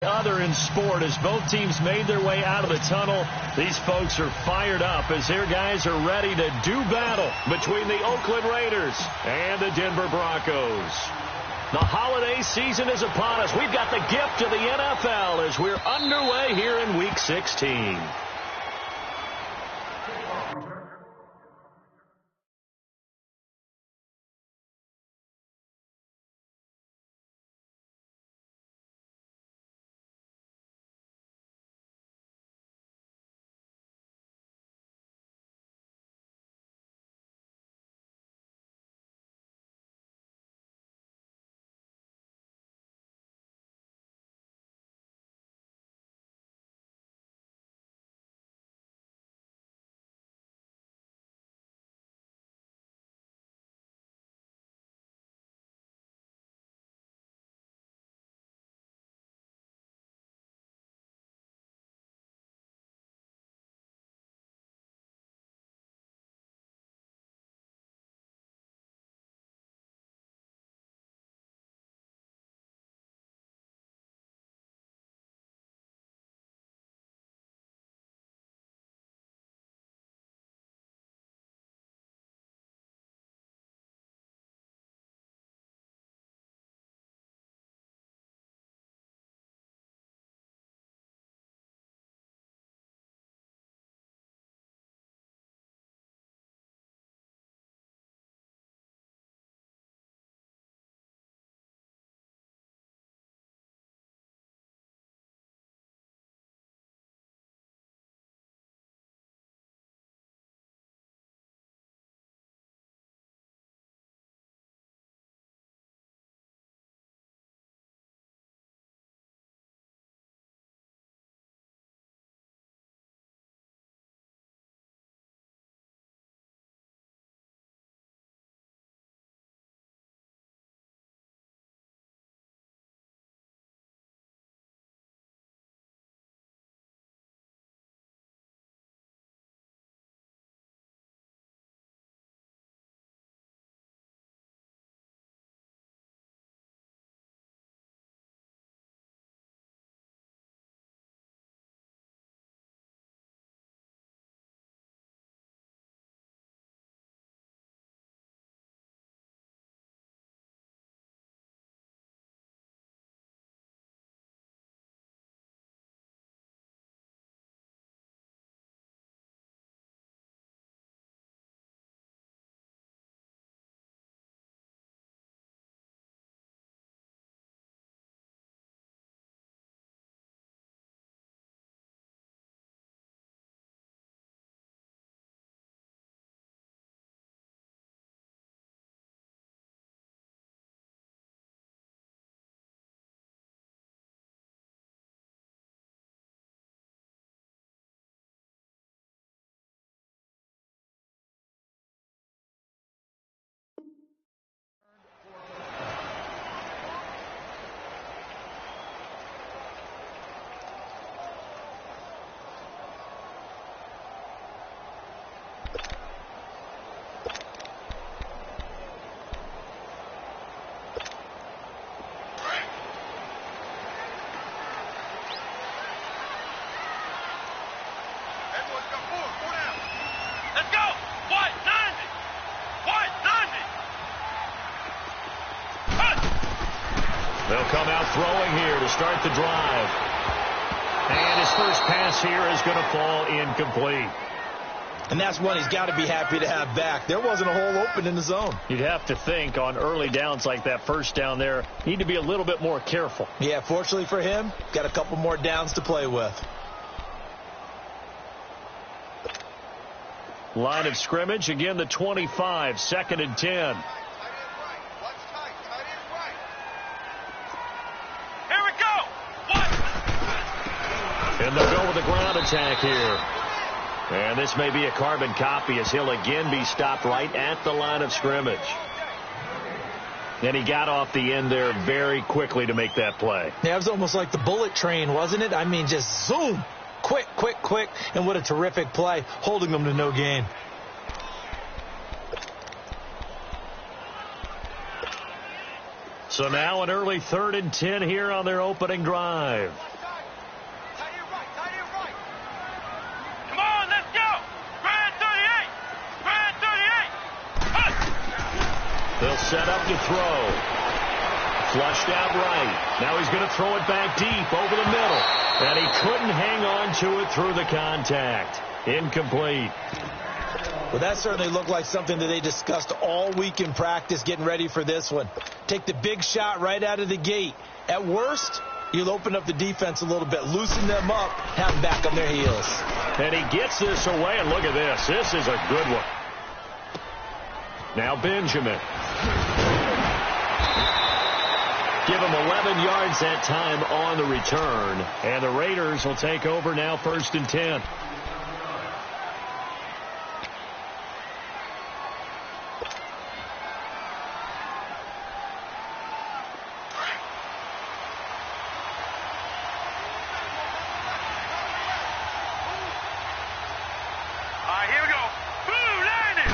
Other in sport, as both teams made their way out of the tunnel, these folks are fired up as their guys are ready to do battle between the Oakland Raiders and the Denver Broncos. The holiday season is upon us. We've got the gift of the NFL as we're underway here in Week 16. They'll come out throwing here to start the drive. And his first pass here is going to fall incomplete. And that's one he's got to be happy to have back. There wasn't a hole open in the zone. You'd have to think on early downs like that first down there, need to be a little bit more careful. Yeah, fortunately for him, got a couple more downs to play with. Line of scrimmage, again the 25, 2nd and 10. And they'll go with a ground attack here. And this may be a carbon copy as he'll again be stopped right at the line of scrimmage. And he got off the end there very quickly to make that play. Yeah, it was almost like the bullet train, wasn't it? I mean, just zoom. Quick, quick, quick. And what a terrific play, holding them to no gain. So now an early 3rd and 10 here on their opening drive. Come on, let's go. Grand 38. Grand 38. They'll set up to throw. Flushed out right. Now he's going to throw it back deep over the middle. And he couldn't hang on to it through the contact. Incomplete. Well, that certainly looked like something that they discussed all week in practice getting ready for this one. Take the big shot right out of the gate. At worst, you'll open up the defense a little bit, loosen them up, have them back on their heels. And he gets this away, and look at this. This is a good one. Now Benjamin. Give him 11 yards that time on the return. And the Raiders will take over now 1st and 10. Here we go. Boom, landed.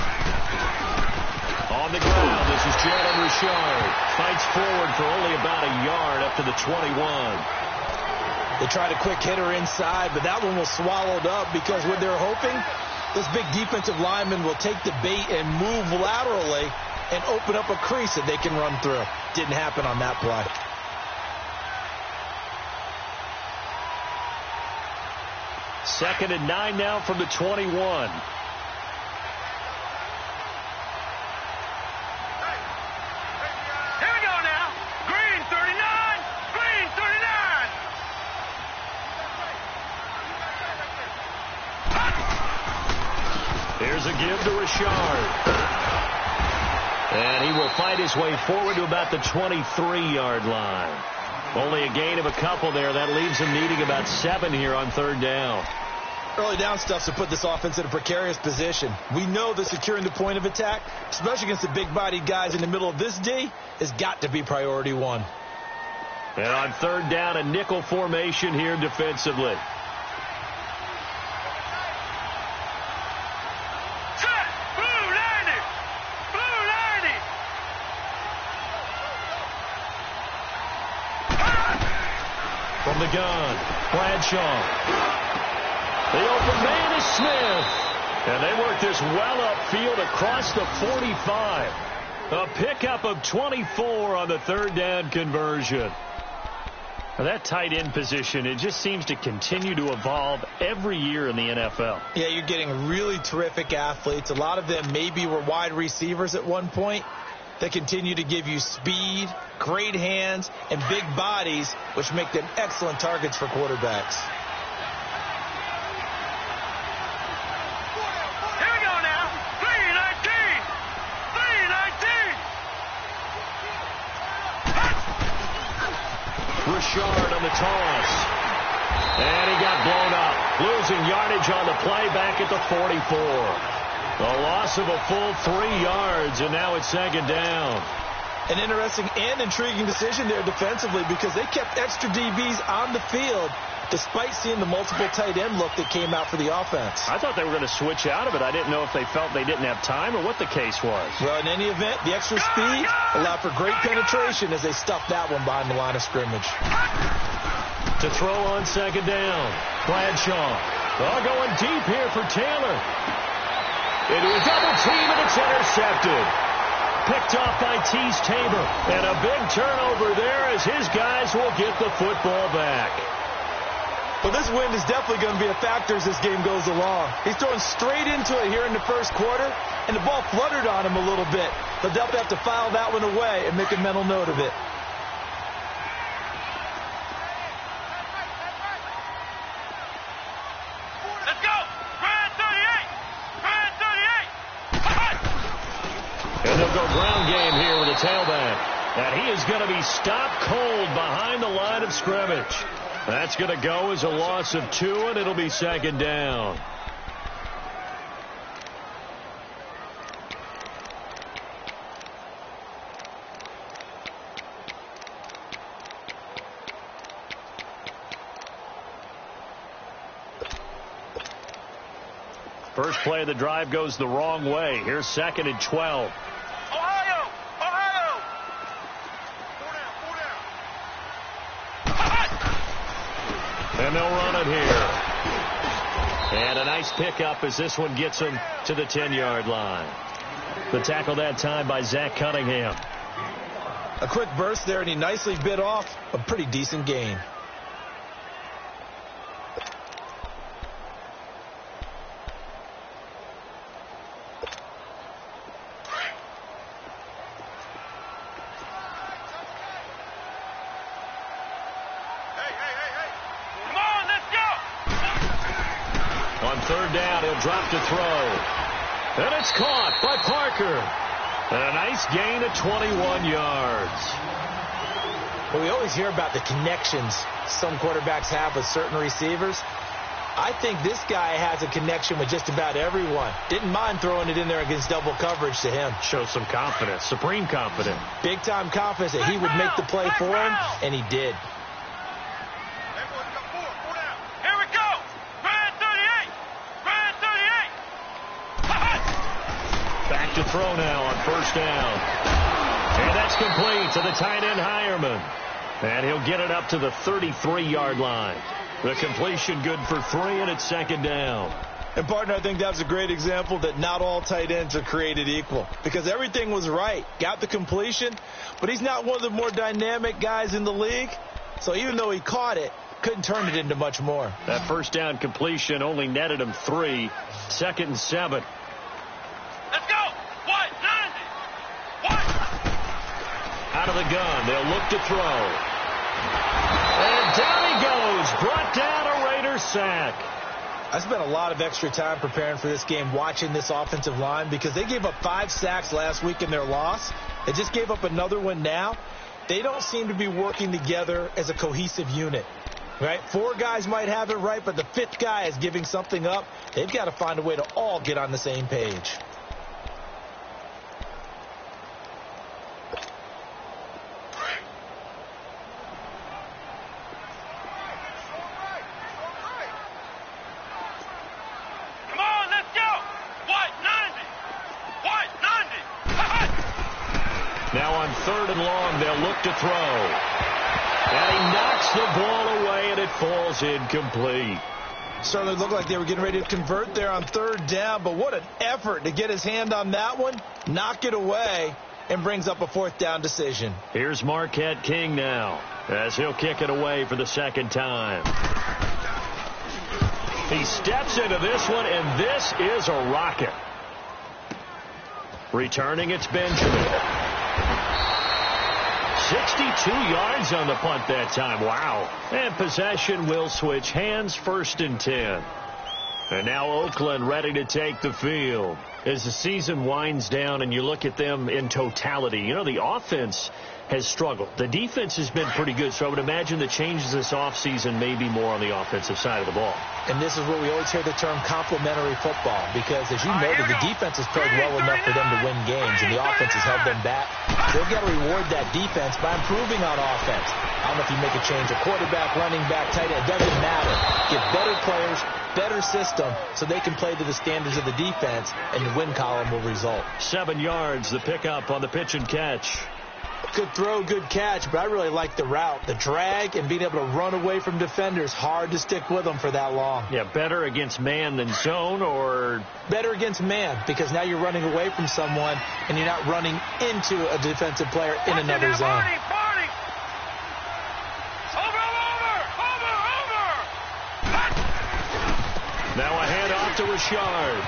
On the ground, this is Jalen Richard. Fights forward for only about a yard up to the 21. They tried a quick hitter inside, but that one was swallowed up because what they're hoping, this big defensive lineman will take the bait and move laterally and open up a crease that they can run through. Didn't happen on that play. Second and 9 now from the 21. Here we go now. Green 39. Green 39. Here's a give to Richard. And he will fight his way forward to about the 23-yard line. Only a gain of a couple there. That leaves him needing about 7 here on 3rd down. Early down stuff to put this offense in a precarious position. We know that securing the point of attack, especially against the big-bodied guys in the middle of this D, has got to be priority one. And on 3rd down, a nickel formation here defensively. Set. Blue landed. Blue landed. From the gun, Bradshaw. The open man is Smith. And they work this well upfield across the 45. A pickup of 24 on the 3rd down conversion. Now that tight end position, it just seems to continue to evolve every year in the NFL. Yeah, you're getting really terrific athletes. A lot of them maybe were wide receivers at one point. They continue to give you speed, great hands, and big bodies, which make them excellent targets for quarterbacks. Here we go now. 319. 319. Richard on the toss. And he got blown up. Losing yardage on the play back at the 44. A loss of a full 3 yards, and now it's 2nd down. An interesting and intriguing decision there defensively because they kept extra DBs on the field despite seeing the multiple tight end look that came out for the offense. I thought they were going to switch out of it. I didn't know if they felt they didn't have time or what the case was. Well, in any event, the extra speed allowed for great penetration as they stuffed that one behind the line of scrimmage. To throw on 2nd down, Bradshaw. All going deep here for Taylor. Into a double team, and it's intercepted. Picked off by Tease Tabor. And a big turnover there as his guys will get the football back. Well, this wind is definitely going to be a factor as this game goes along. He's throwing straight into it here in the first quarter, and the ball fluttered on him a little bit. They'll definitely have to file that one away and make a mental note of it. Let's go. Grand 38. Grand 38. And they'll go ground game here with a tailback. And he is going to be stopped cold behind the line of scrimmage. That's going to go as a loss of 2, and it'll be 2nd down. First play of the drive goes the wrong way. Here's 2nd and 12. Ohio. Ohio. And they'll run it here. And a nice pickup as this one gets him to the 10-yard line. The tackle that time by Zach Cunningham. A quick burst there, and he nicely bit off a pretty decent gain. Third down, he'll drop to throw. And it's caught by Parker. And a nice gain of 21 yards. Well, we always hear about the connections some quarterbacks have with certain receivers. I think this guy has a connection with just about everyone. Didn't mind throwing it in there against double coverage to him. Shows some confidence, supreme confidence. Big-time confidence that he would make the play for him, and he did. To throw now on first down. And that's complete to the tight end, Hireman. And he'll get it up to the 33-yard line. The completion good for 3, and it's second down. And, partner, I think that was a great example that not all tight ends are created equal. Because everything was right. Got the completion, but he's not one of the more dynamic guys in the league. So even though he caught it, couldn't turn it into much more. That first down completion only netted him 3. 2nd and 7. Let's go! What? 90! What? Out of the gun, they'll look to throw. And down he goes, brought down a Raider sack. I spent a lot of extra time preparing for this game, watching this offensive line, because they gave up 5 sacks last week in their loss. They just gave up another one now. They don't seem to be working together as a cohesive unit. Right? 4 guys might have it right, but the 5th guy is giving something up. They've got to find a way to all get on the same page. Now on 3rd and long, they'll look to throw. And he knocks the ball away, and it falls incomplete. Certainly looked like they were getting ready to convert there on 3rd down, but what an effort to get his hand on that one, knock it away, and brings up a 4th down decision. Here's Marquette King now, as he'll kick it away for the 2nd time. He steps into this one, and this is a rocket. Returning, it's Benjamin. 62 yards on the punt that time. Wow. And possession will switch hands, 1st and 10. And now Oakland ready to take the field. As the season winds down and you look at them in totality, you know, the offense has struggled. The defense has been pretty good, so I would imagine the changes this offseason may be more on the offensive side of the ball. And this is where we always hear the term complementary football, because as you noted, the defense has played well enough for them to win games, and the offense has held them back. They've got to reward that defense by improving on offense. I don't know if you make a change, a quarterback, running back, tight end, it doesn't matter. Get better players, better system, so they can play to the standards of the defense, and the win column will result. 7 yards, the pickup on the pitch and catch. Good throw, good catch, but I really like the route. The drag and being able to run away from defenders, hard to stick with them for that long. Yeah, better against man than zone, or? Better against man, because now you're running away from someone and you're not running into a defensive player in another zone. Now a handoff to Richard.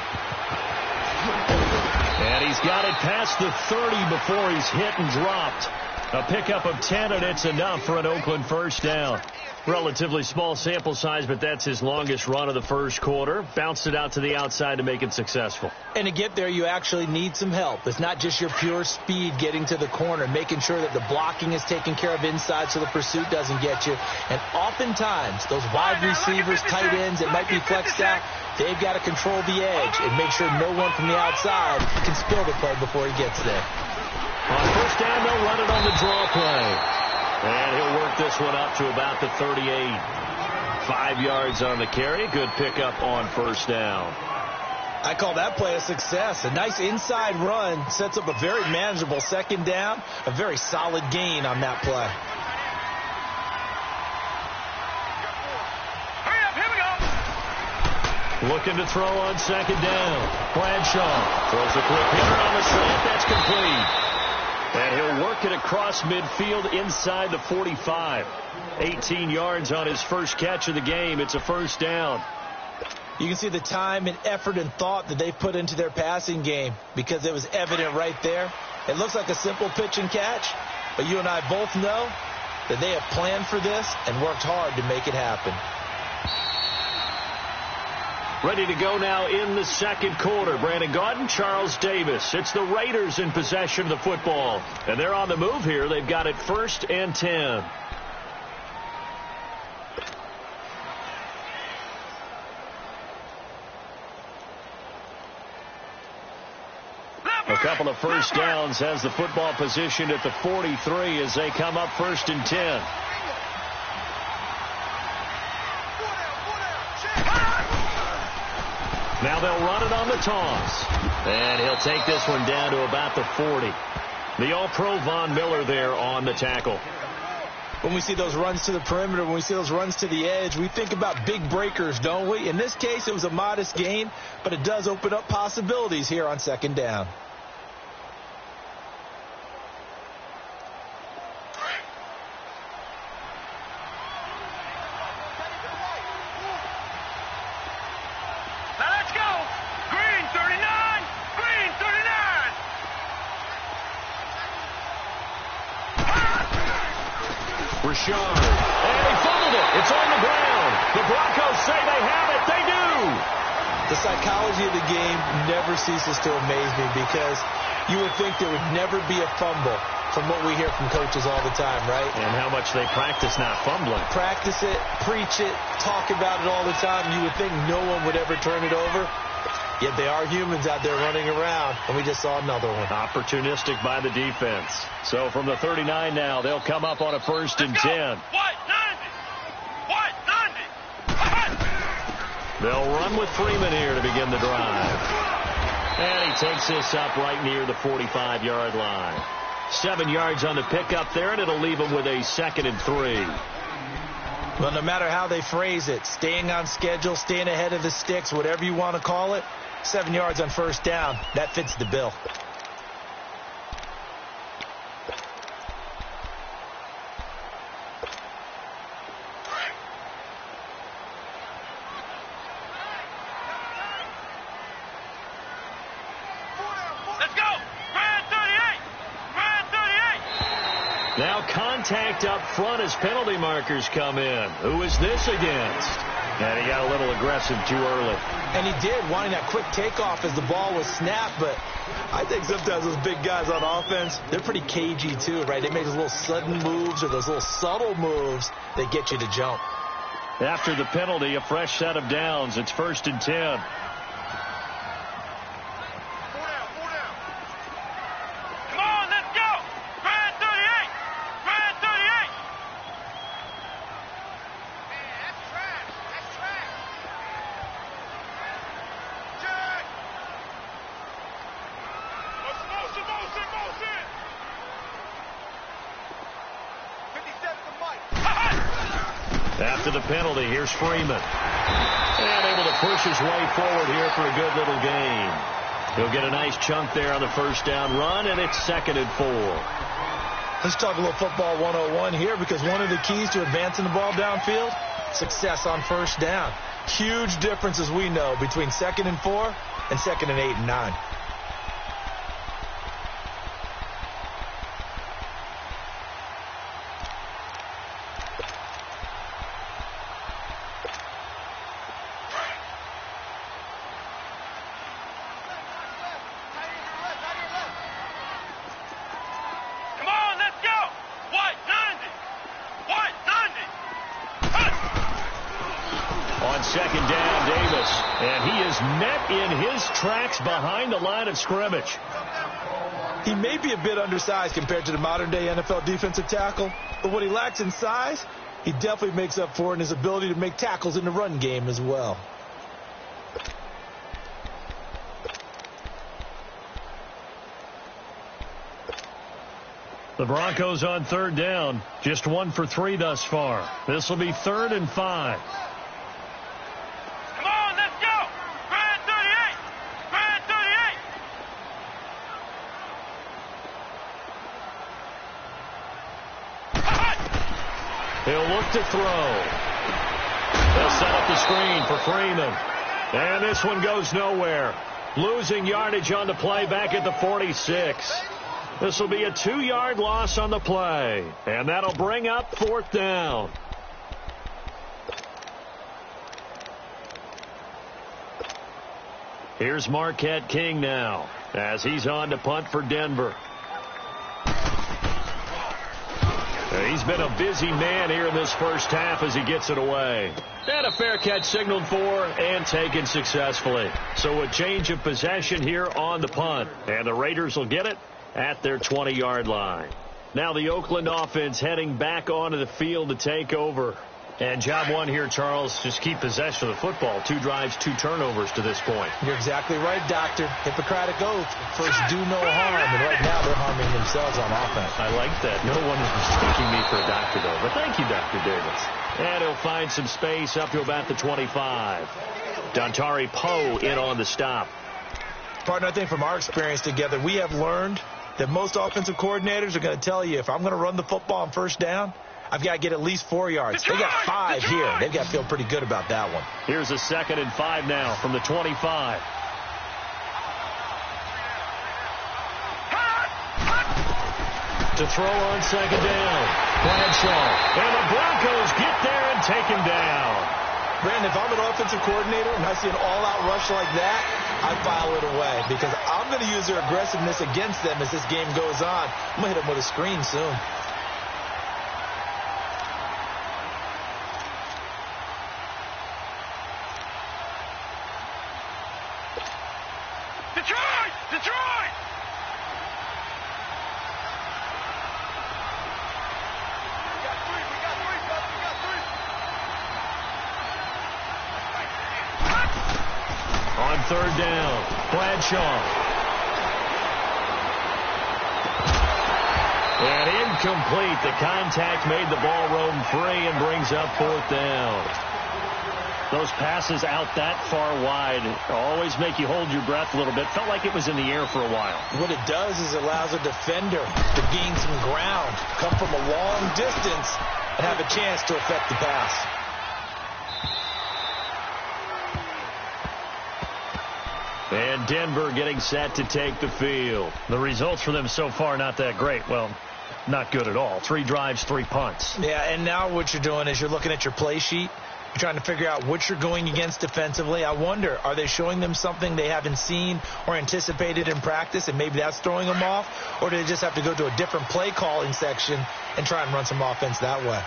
And he's got it past the 30 before he's hit and dropped. A pickup of 10, and it's enough for an Oakland 1st down. Relatively small sample size, but that's his longest run of the 1st quarter. Bounced it out to the outside to make it successful. And to get there, you actually need some help. It's not just your pure speed getting to the corner, making sure that the blocking is taken care of inside so the pursuit doesn't get you. And oftentimes, those wide receivers, tight ends that might be flexed out, they've got to control the edge and make sure no one from the outside can spill the play before he gets there. On 1st down, they'll run it on the draw play. And he'll work this one up to about the 38. 5 yards on the carry. Good pickup on 1st down. I call that play a success. A nice inside run sets up a very manageable 2nd down. A very solid gain on that play. Looking to throw on second down. Bradshaw throws a quick hitter on the slant. That's complete. And he'll work it across midfield inside the 45. 18 yards on his first catch of the game. It's a first down. You can see the time and effort and thought that they put into their passing game because it was evident right there. It looks like a simple pitch and catch, but you and I both know that they have planned for this and worked hard to make it happen. Ready to go now in the second quarter. Brandon Gaudin, Charles Davis. It's the Raiders in possession of the football. And they're on the move here. They've got it 1st and 10. A couple of first downs has the football positioned at the 43 as they come up 1st and 10. Now they'll run it on the toss. And he'll take this one down to about the 40. The All-Pro Von Miller there on the tackle. When we see those runs to the perimeter, when we see those runs to the edge, we think about big breakers, don't we? In this case, it was a modest gain, but it does open up possibilities here on second down. Rashard. And he fumbled it. It's on the ground. The Broncos say they have it. They do. The psychology of the game never ceases to amaze me because you would think there would never be a fumble from what we hear from coaches all the time, right? And how much they practice not fumbling. Practice it, preach it, talk about it all the time. You would think no one would ever turn it over. Yet they are humans out there running around, and we just saw another one. Opportunistic by the defense. So from the 39 now, they'll come up on a 1st and 10. They'll run with Freeman here to begin the drive. And he takes this up right near the 45-yard line. 7 yards on the pickup there, and it'll leave him with a 2nd and 3. Well, no matter how they phrase it, staying on schedule, staying ahead of the sticks, whatever you want to call it, 7 yards on first down, that fits the bill. Now contact up front as penalty markers come in. Who is this against? And he got a little aggressive too early. And he did, wanting that quick takeoff as the ball was snapped. But I think sometimes those big guys on offense, they're pretty cagey too, right? They make those little sudden moves or those little subtle moves that get you to jump. After the penalty, a fresh set of downs. It's 1st and 10. After the penalty, here's Freeman. And able to push his way forward here for a good little gain. He'll get a nice chunk there on the first down run, and it's 2nd and 4. Let's talk a little football 101 here, because one of the keys to advancing the ball downfield, success on first down. Huge difference, as we know, between 2nd and 4 and 2nd and 8 and 9. Second down, Davis. And he is met in his tracks behind the line of scrimmage. He may be a bit undersized compared to the modern-day NFL defensive tackle, but what he lacks in size, he definitely makes up for in his ability to make tackles in the run game as well. The Broncos on 3rd down, just 1 for 3 thus far. This will be 3rd and 5. He'll look to throw. They'll set up the screen for Freeman. And this one goes nowhere. Losing yardage on the play back at the 46. This will be a 2-yard loss on the play. And that'll bring up 4th down. Here's Marquette King now as he's on to punt for Denver. He's been a busy man here in this first half as he gets it away. And a fair catch signaled for and taken successfully. So a change of possession here on the punt. And the Raiders will get it at their 20-yard line. Now the Oakland offense heading back onto the field to take over. And job one here, Charles, just keep possession of the football. 2 drives, 2 turnovers to this point. You're exactly right, Doctor. Hippocratic oath. First, do no harm. And right now, they're harming themselves on offense. I like that. No one is mistaking me for a doctor, though. But thank you, Dr. Davis. And he'll find some space up to about the 25. Dontari Poe in on the stop. Partner, I think from our experience together, we have learned that most offensive coordinators are going to tell you, if I'm going to run the football on first down, I've got to get at least 4 yards. They got 5 here. They've got to feel pretty good about that one. Here's a 2nd and 5 now from the 25. To throw on 2nd down. Bradshaw. And the Broncos get there and take him down. Brandon, if I'm an offensive coordinator and I see an all-out rush like that, I file it away because I'm going to use their aggressiveness against them as this game goes on. I'm going to hit them with a screen soon. Detroit! On 3rd down, Bradshaw. And incomplete. The contact made the ball roam free and brings up 4th down. Those passes out that far wide always make you hold your breath a little bit. Felt like it was in the air for a while. What it does is it allows a defender to gain some ground, come from a long distance, and have a chance to affect the pass. And Denver getting set to take the field. The results for them so far not that great. Well, not good at all. 3 drives, 3 punts. Yeah, and now what you're doing is you're looking at your play sheet. You're trying to figure out what you're going against defensively. I wonder, are they showing them something they haven't seen or anticipated in practice, and maybe that's throwing them off? Or do they just have to go to a different play calling section and try and run some offense that way?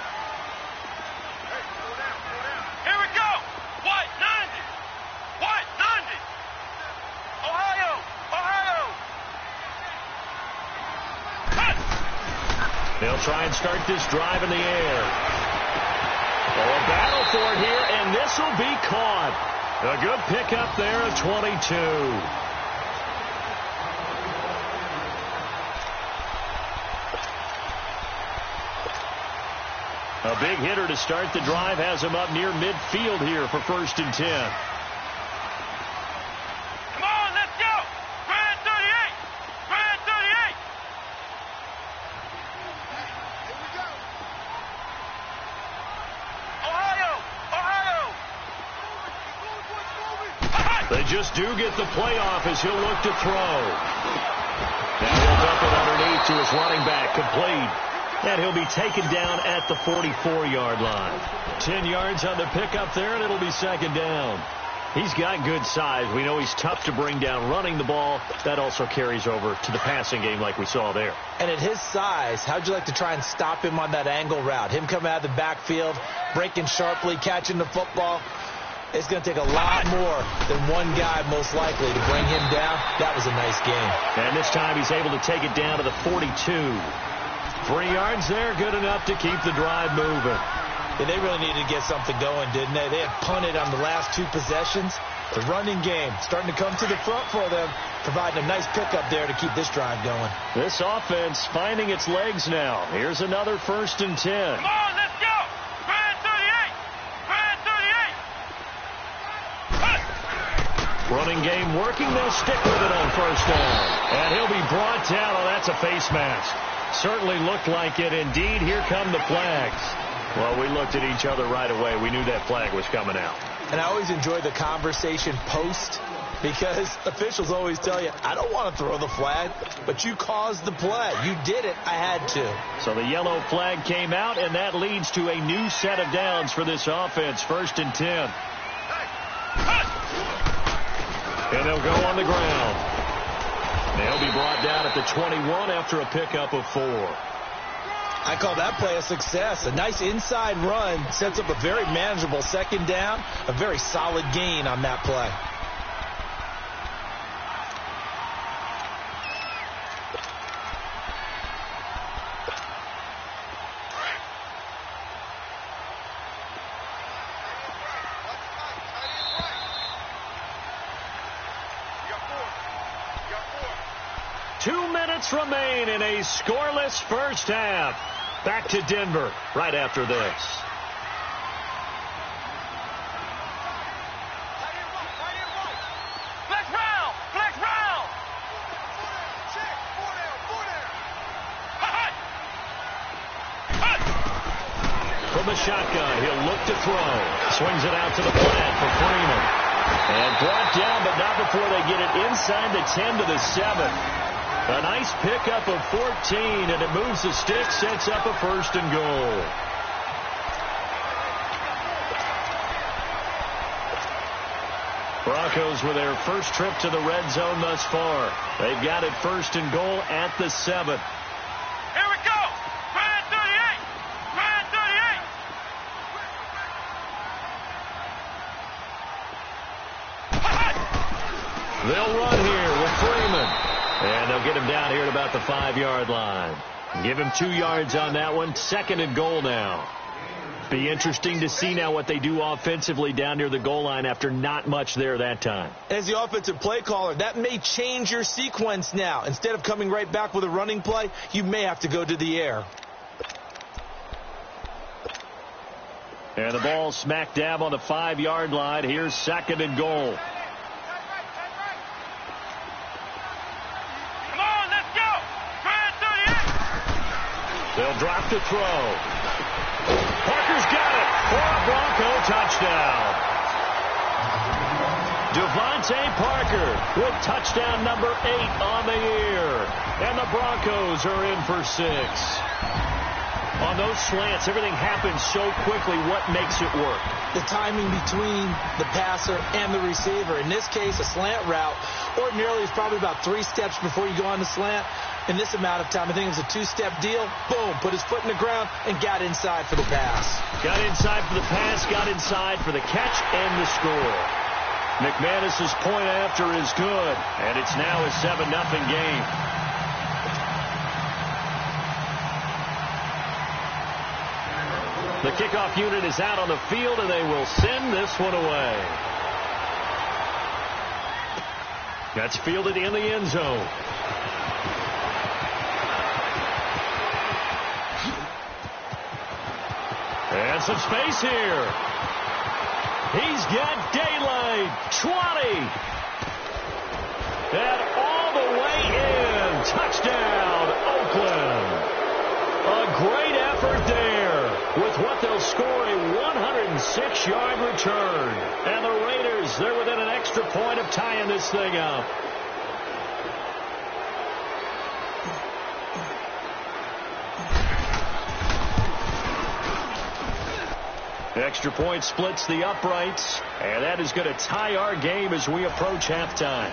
Here we go! White 90! White 90! Ohio! They'll try and start this drive in the air. Oh, a battle for it here, and this will be caught. A good pickup there of 22. A big hitter to start the drive has him up near midfield here for 1st and 10. Come on, let's go! Brand 38! Brand 38! Here we go! Ohio! They just do get the playoff as he'll look to throw. Now he'll dump it underneath to his running back, complete. And he'll be taken down at the 44-yard line. 10 yards on the pickup there, and it'll be 2nd down. He's got good size. We know he's tough to bring down running the ball. That also carries over to the passing game like we saw there. And at his size, how'd you like to try and stop him on that angle route? Him coming out of the backfield, breaking sharply, catching the football. It's going to take a lot more than one guy, most likely, to bring him down. That was a nice game. And this time he's able to take it down to the 42. 3 yards there, good enough to keep the drive moving. Yeah, they really needed to get something going, didn't they? They had punted on the last 2 possessions. The running game starting to come to the front for them, providing a nice pickup there to keep this drive going. This offense finding its legs now. Here's another 1st and 10. Come on, let's go! Brand 38! Brand 38! Running game working. They'll stick with it on 1st down. And he'll be brought down. Oh, that's a face mask. Certainly looked like it. Indeed, here come the flags. Well, we looked at each other right away. We knew that flag was coming out. And I always enjoy the conversation post, because officials always tell you, I don't want to throw the flag, but you caused the play. You did it. I had to. So the yellow flag came out, and that leads to a new set of downs for this offense. 1st and 10. And they'll go on the ground. They'll be brought down at the 21 after a pickup of 4. I call that play a success. A nice inside run sets up a very manageable 2nd down. A very solid gain on that play. Remain in a scoreless first half. Back to Denver right after this. Flex round! Flex round! From the shotgun, he'll look to throw. Swings it out to the flat for Freeman. And brought down, but not before they get it inside the 10 to the 7. A nice pickup of 14, and it moves the stick, sets up a 1st and goal. Broncos with their first trip to the red zone thus far. They've got it 1st and goal at the 7. Here we go! Grand 38! Grand 38! They'll run here with Freeman. And they'll get him down here at about the 5-yard line. Give him 2 yards on that one. 2nd and goal now. Be interesting to see now what they do offensively down near the goal line after not much there that time. As the offensive play caller, that may change your sequence now. Instead of coming right back with a running play, you may have to go to the air. And the ball smack dab on the 5-yard line. Here's 2nd and goal. They'll drop to throw. Parker's got it for a Bronco touchdown. Devontae Parker with touchdown number 8 on the year. And the Broncos are in for 6. On those slants, everything happens so quickly. What makes it work? The timing between the passer and the receiver. In this case, a slant route ordinarily is probably about 3 steps before you go on the slant. In this amount of time, I think it was a 2-step deal. Boom, put his foot in the ground and got inside for the pass. Got inside for the pass, got inside for the catch and the score. McManus's point after is good, and it's now a 7-0 game. The kickoff unit is out on the field, and they will send this one away. That's fielded in the end zone. And some space here. He's got daylight. 20. And all the way in. Touchdown, Oakland. A great effort there with what they'll score a 106-yard return. And the Raiders, they're within an extra point of tying this thing up. Extra point splits the uprights, and that is going to tie our game as we approach halftime.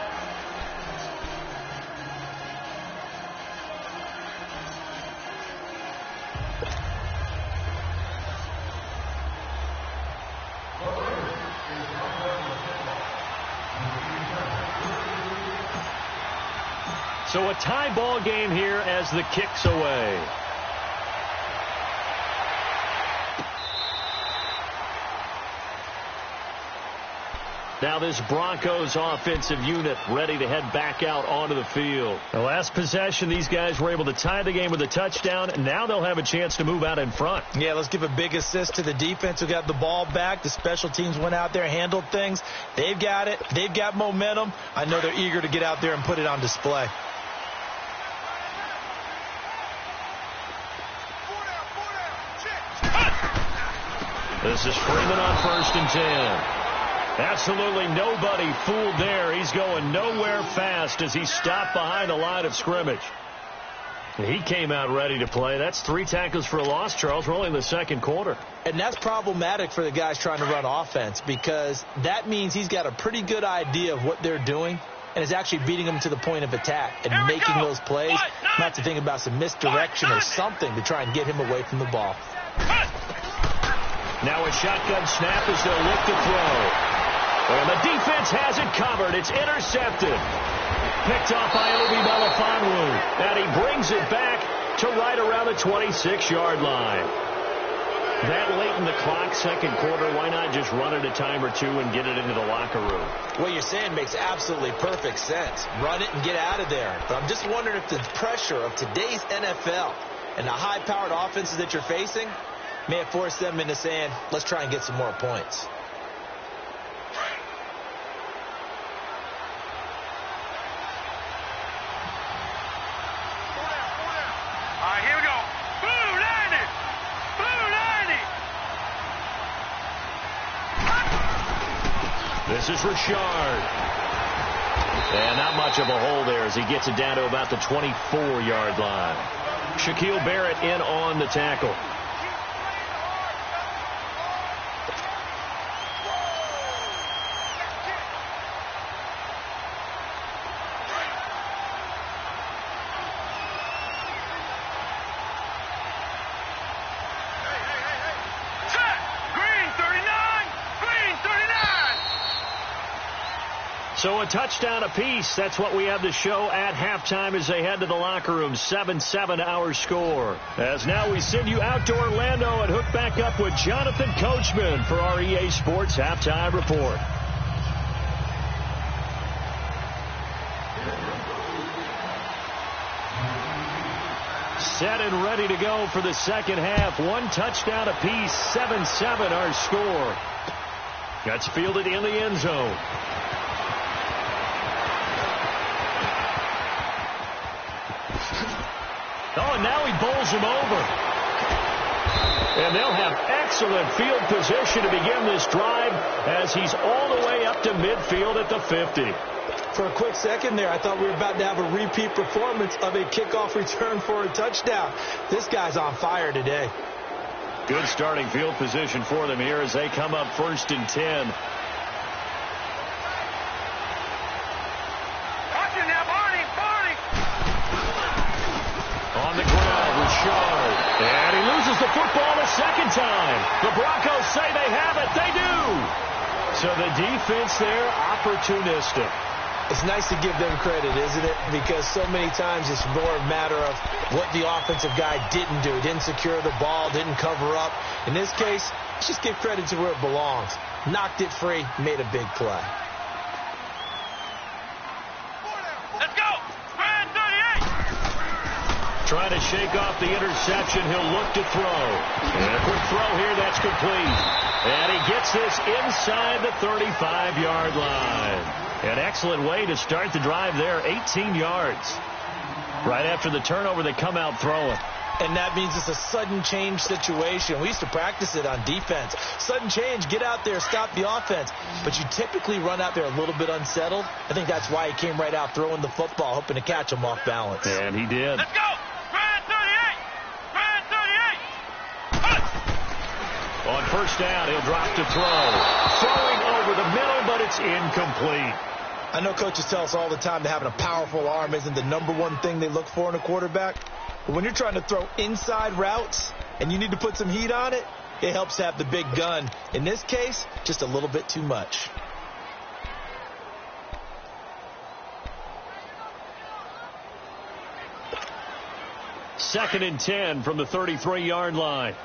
So a tie ball game here as the kick's away. Now this Broncos offensive unit ready to head back out onto the field. The last possession, these guys were able to tie the game with a touchdown. Now they'll have a chance to move out in front. Yeah, let's give a big assist to the defense who got the ball back. The special teams went out there, handled things. They've got it. They've got momentum. I know they're eager to get out there and put it on display. This is Freeman on 1st and 10. Absolutely nobody fooled there. He's going nowhere fast as he stopped behind the line of scrimmage. He came out ready to play. That's 3 tackles for a loss, Charles. We're only in the second quarter. And that's problematic for the guys trying to run offense, because that means he's got a pretty good idea of what they're doing and is actually beating them to the point of attack and making those plays. You have to think about some misdirection or something to try and get him away from the ball. Now a shotgun snap as they'll look to throw. And the defense has it covered. It's intercepted. Picked off by Obi Melifonwu. And he brings it back to right around the 26-yard line. That late in the clock, second quarter, why not just run it a time or two and get it into the locker room? What you're saying makes absolutely perfect sense. Run it and get out of there. But I'm just wondering if the pressure of today's NFL and the high-powered offenses that you're facing may have forced them into saying, let's try and get some more points. All right, here we go. Blue 90. Blue 90. This is Richard. And not much of a hole there as he gets it down to about the 24-yard line. Shaquille Barrett in on the tackle. So a touchdown apiece. That's what we have to show at halftime as they head to the locker room. 7-7 our score. As now we send you out to Orlando and hook back up with Jonathan Coachman for our EA Sports Halftime Report. Set and ready to go for the second half. 1 touchdown apiece. 7-7 our score. That's fielded in the end zone. Oh, and now he bowls him over. And they'll have excellent field position to begin this drive as he's all the way up to midfield at the 50. For a quick second there, I thought we were about to have a repeat performance of a kickoff return for a touchdown. This guy's on fire today. Good starting field position for them here as they come up 1st and 10. On the ground, Richard. And he loses the football a second time. The Broncos say they have it. They do. So the defense there, opportunistic. It's nice to give them credit, isn't it? Because so many times it's more a matter of what the offensive guy didn't do. Didn't secure the ball, didn't cover up. In this case, let's just give credit to where it belongs. Knocked it free, made a big play. Let's go. Brand 38. Trying to shake off the interception. He'll look to throw. And a quick throw here. That's complete. And he gets this inside the 35-yard line. An excellent way to start the drive there. 18 yards. Right after the turnover, they come out throwing. And that means it's a sudden change situation. We used to practice it on defense. Sudden change, get out there, stop the offense. But you typically run out there a little bit unsettled. I think that's why he came right out throwing the football, hoping to catch him off balance. And he did. Let's go. Brand 38. Brand 38. On first down, he'll drop to throw. Throwing over the middle, but it's incomplete. I know coaches tell us all the time that having a powerful arm isn't the #1 thing they look for in a quarterback. But when you're trying to throw inside routes and you need to put some heat on it, it helps to have the big gun. In this case, just a little bit too much. Second and 10 from the 33-yard line.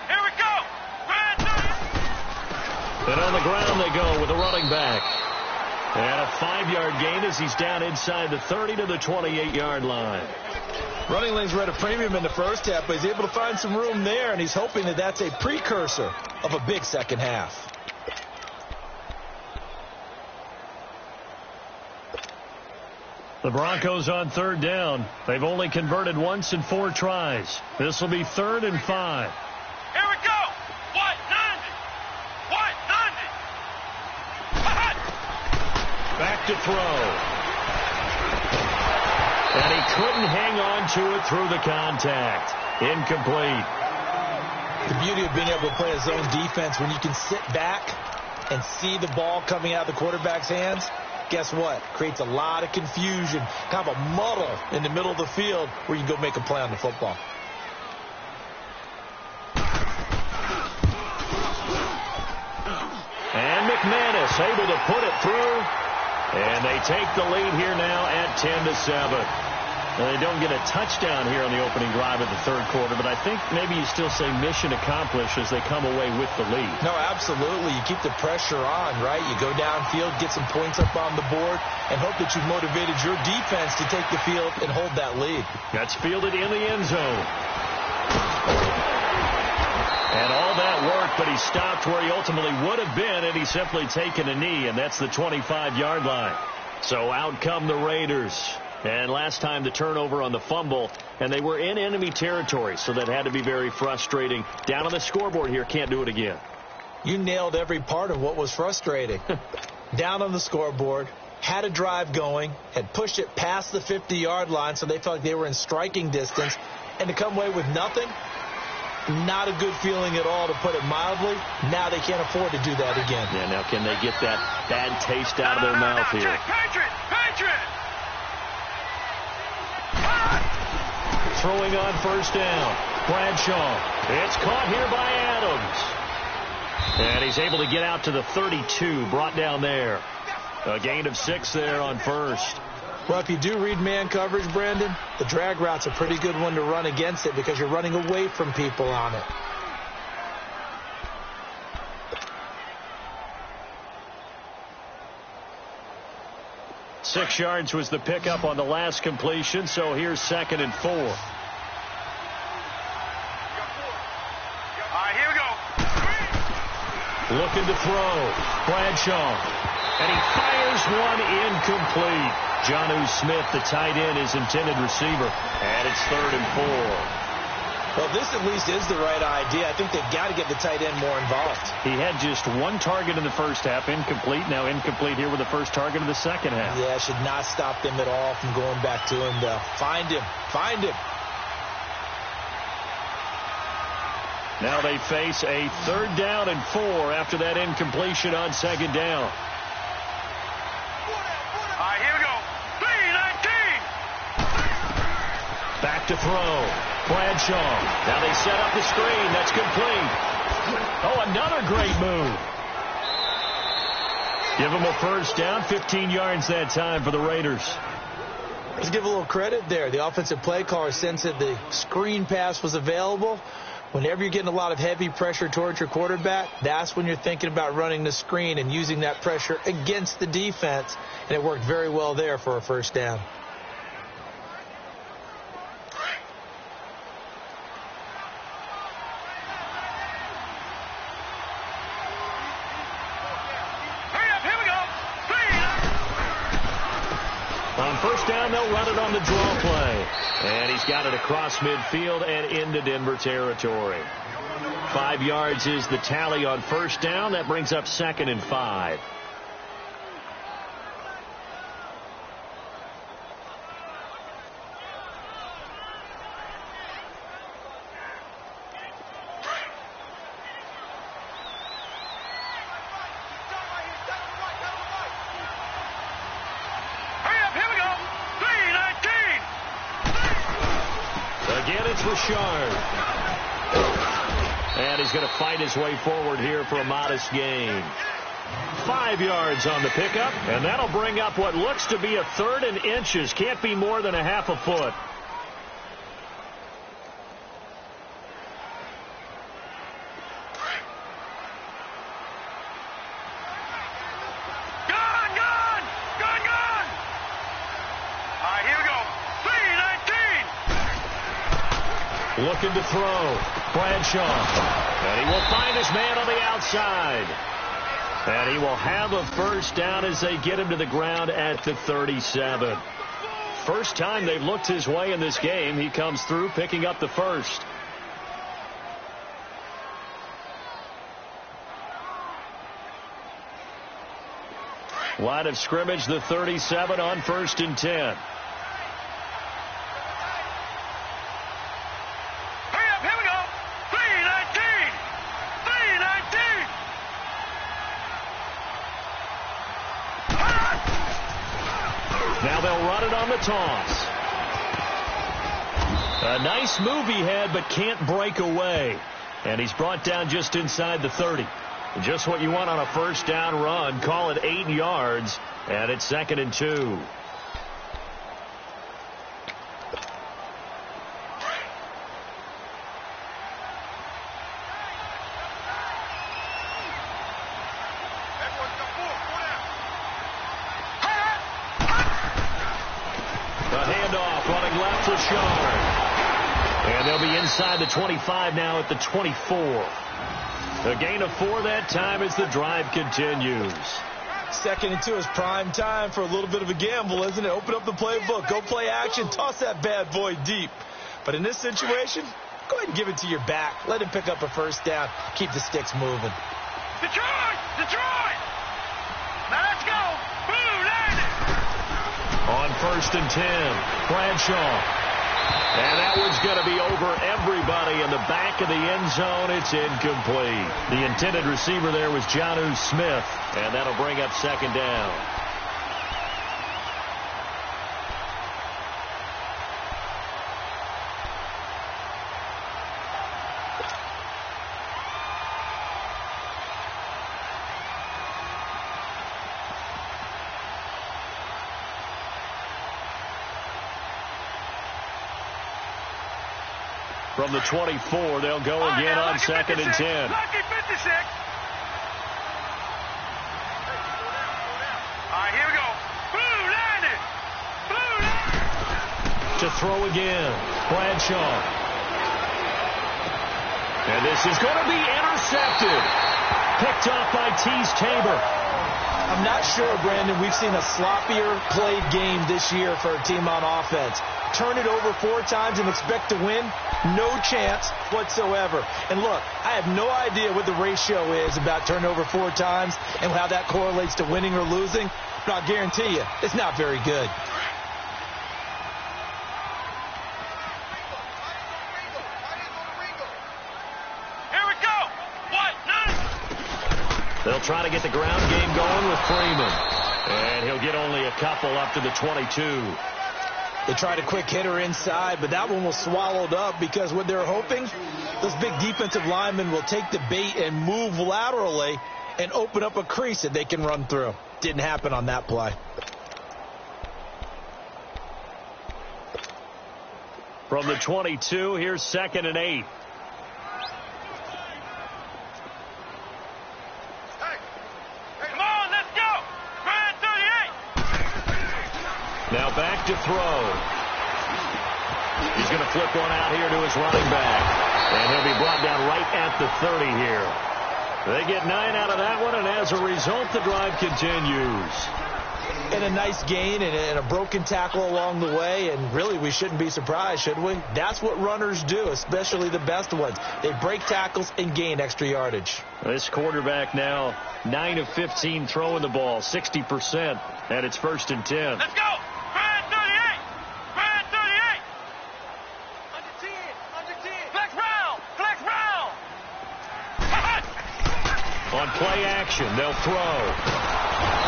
Here we go. Brand 38. And on the ground they go with a running back. And a 5-yard gain as he's down inside the 30 to the 28-yard line. Running lanes were at a premium in the first half, but he's able to find some room there, and he's hoping that that's a precursor of a big second half. The Broncos on third down. They've only converted once in 4 tries. This will be 3rd and 5. Here we go. 190. 190. Back to throw. And he couldn't hang on to it through the contact. Incomplete. The beauty of being able to play a zone defense when you can sit back and see the ball coming out of the quarterback's hands. Guess what? Creates a lot of confusion, kind of a muddle in the middle of the field where you can go make a play on the football. And McManus able to put it through. And they take the lead here now at 10-7. Now, they don't get a touchdown here on the opening drive of the third quarter, but I think maybe you still say mission accomplished as they come away with the lead. No, absolutely. You keep the pressure on, right? You go downfield, get some points up on the board, and hope that you've motivated your defense to take the field and hold that lead. That's fielded in the end zone. And all that work, but he stopped where he ultimately would have been had he simply taken a knee, and that's the 25-yard line. So out come the Raiders. And last time the turnover on the fumble, and they were in enemy territory, so that had to be very frustrating. Down on the scoreboard here, can't do it again. You nailed every part of what was frustrating. Down on the scoreboard, had a drive going, had pushed it past the 50-yard line, so they felt like they were in striking distance, and to come away with nothing, not a good feeling at all, to put it mildly. Now they can't afford to do that again. Yeah, now can they get that bad taste out of their mouth here? Patriot! Throwing on first down. Bradshaw. It's caught here by Adams. And he's able to get out to the 32. Brought down there. A gain of 6 there on first. Well, if you do read man coverage, Brandon, the drag route's a pretty good one to run against it because you're running away from people on it. Six yards was the pickup on the last completion, so here's 2nd and 4. All right, here we go. Looking to throw. Bradshaw. And he fires one incomplete. Jonnu Smith, the tight end, his intended receiver. And it's 3rd and 4. Well, this at least is the right idea. I think they've got to get the tight end more involved. He had just 1 target in the first half, incomplete. Now incomplete here with the first target of the second half. Yeah, should not stop them at all from going back to him, though. Find him. Find him. Now they face a 3rd down and 4 after that incompletion on 2nd down. All right, here we go. 3-19. Back to throw. Bradshaw. Now they set up the screen. That's complete. Oh, another great move. Give them a first down. 15 yards that time for the Raiders. Let's give a little credit there. The offensive play caller sensed that the screen pass was available. Whenever you're getting a lot of heavy pressure towards your quarterback, that's when you're thinking about running the screen and using that pressure against the defense. And it worked very well there for a first down. First down, they'll run it on the draw play. And he's got it across midfield and into Denver territory. 5 yards is the tally on first down. That brings up 2nd and 5. And he's going to fight his way forward here for a modest gain. 5 yards on the pickup, and that'll bring up what looks to be a 3rd and inches. Can't be more than a half a foot. Looking to throw. Bradshaw. And he will find his man on the outside. And he will have a first down as they get him to the ground at the 37. First time they've looked his way in this game. He comes through picking up the first. Line of scrimmage, the 37 on 1st and 10. Now they'll run it on the toss. A nice move he had, but can't break away. And he's brought down just inside the 30. Just what you want on a first down run. Call it 8 yards, and it's 2nd and 2. And they'll be inside the 25 now at the 24. A gain of 4 that time as the drive continues. 2nd and 2 is prime time for a little bit of a gamble, isn't it? Open up the playbook, go play action, toss that bad boy deep. But in this situation, go ahead and give it to your back. Let him pick up a first down. Keep the sticks moving. Detroit! Detroit! Now let's go! Boom! Landed! On 1st and 10, Bradshaw. And that one's going to be over everybody in the back of the end zone. It's incomplete. The intended receiver there was Jonnu Smith, and that'll bring up 2nd down. From the 24, they'll go again on 2nd and 10. Lucky 56. All right, here we go. Blue landed. Blue landed. To throw again, Bradshaw. And this is going to be intercepted. Picked off by Tease Tabor. I'm not sure, Brandon, we've seen a sloppier played game this year for a team on offense. Turn it over 4 times and expect to win? No chance whatsoever. And look, I have no idea what the ratio is about turnover 4 times and how that correlates to winning or losing, but I'll guarantee you, it's not very good. Here we go. What? None. They'll try to get the ground game going with Freeman. And he'll get only a couple up to the 22. They tried a quick hitter inside, but that one was swallowed up because what they're hoping, those big defensive linemen will take the bait and move laterally and open up a crease that they can run through. Didn't happen on that play. From the 22, here's 2nd and 8. Now back to throw. He's going to flip one out here to his running back. And he'll be brought down right at the 30 here. They get 9 out of that one, and as a result, the drive continues. And a nice gain and a broken tackle along the way, and really we shouldn't be surprised, should we? That's what runners do, especially the best ones. They break tackles and gain extra yardage. This quarterback now 9 of 15 throwing the ball, 60%, and it's 1st and 10. Let's go! Brand 38! Brand 38! Under 10! Under 10! Flex round! Flex round! On play action, they'll throw.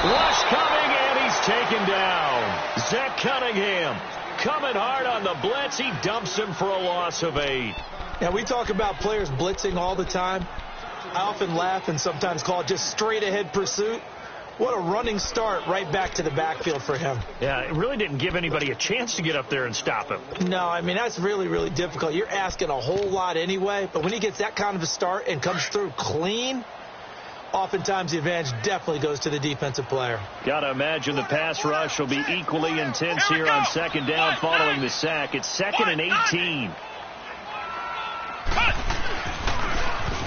Rush coming, and he's taken down. Zach Cunningham coming hard on the blitz. He dumps him for a loss of 8. Now, we talk about players blitzing all the time. I often laugh and sometimes call it just straight-ahead pursuit. What a running start right back to the backfield for him. Yeah, it really didn't give anybody a chance to get up there and stop him. No, I mean, that's really, really difficult. You're asking a whole lot anyway, but when he gets that kind of a start and comes through clean, oftentimes the advantage definitely goes to the defensive player. Got to imagine the pass rush will be equally intense here on 2nd down following the sack. It's 2nd and 18.